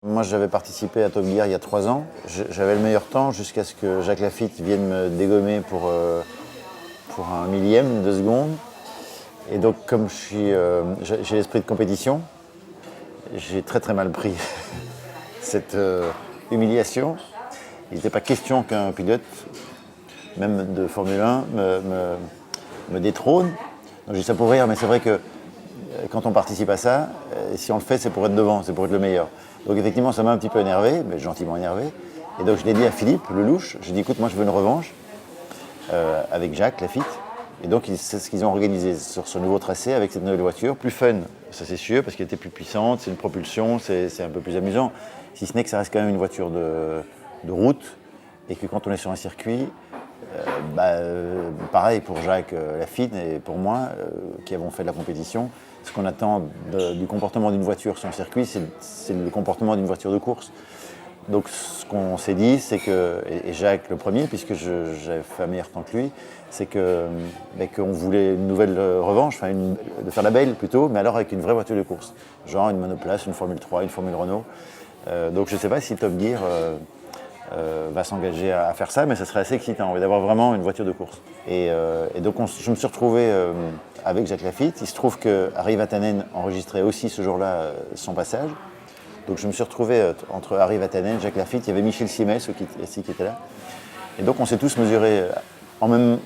Moi, j'avais participé à Top Gear il y a 3 ans. J'avais le meilleur temps jusqu'à ce que Jacques Lafitte vienne me dégommer pour un millième de seconde. Et donc, comme j'ai l'esprit de compétition, j'ai très très mal pris cette humiliation. Il n'était pas question qu'un pilote, même de Formule 1, me détrône. Donc j'ai dit ça pour rire, mais c'est vrai que quand on participe à ça, si on le fait, c'est pour être devant, c'est pour être le meilleur. Donc effectivement, ça m'a un petit peu énervé, mais gentiment énervé. Et donc je l'ai dit à Philippe Lelouch, j'ai dit écoute, moi je veux une revanche avec Jacques Lafitte. Et donc c'est ce qu'ils ont organisé sur ce nouveau tracé avec cette nouvelle voiture, plus fun, ça c'est sûr, parce qu'elle était plus puissante, c'est une propulsion, c'est un peu plus amusant. Si ce n'est que ça reste quand même une voiture de route, et que quand on est sur un circuit, pareil pour Jacques Lafitte et pour moi, qui avons fait de la compétition, ce qu'on attend du comportement d'une voiture sur un circuit, c'est le comportement d'une voiture de course. Donc ce qu'on s'est dit, c'est que, et Jacques le premier, puisque j'avais fait un meilleur temps que lui, c'est qu'on voulait une nouvelle revanche, de faire la belle plutôt, mais alors avec une vraie voiture de course. Genre une monoplace, une Formule 3, une Formule Renault. Donc je ne sais pas si Top Gear va s'engager à faire ça, mais ça serait assez excitant d'avoir vraiment une voiture de course. Et donc je me suis retrouvé avec Jacques Lafitte. Il se trouve que Harry Vatanen enregistrait aussi ce jour-là son passage. Donc je me suis retrouvé entre Harry Vatanen, Jacques Lafitte, il y avait Michel Simès aussi qui était là. Et donc on s'est tous mesurés en même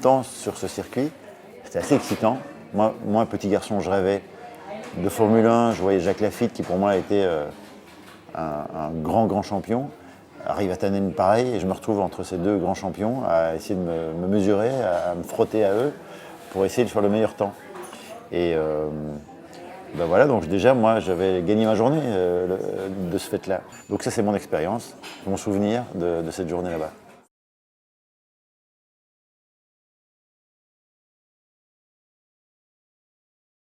temps sur ce circuit. C'était assez excitant. Moi, petit garçon, je rêvais de Formule 1. Je voyais Jacques Lafitte qui pour moi était un grand champion. Harry Vatanen pareil, et je me retrouve entre ces deux grands champions à essayer de me mesurer, à me frotter à eux pour essayer de faire le meilleur temps. Et voilà, donc déjà moi j'avais gagné ma journée de ce fait-là. Donc ça c'est mon expérience, mon souvenir de cette journée là-bas.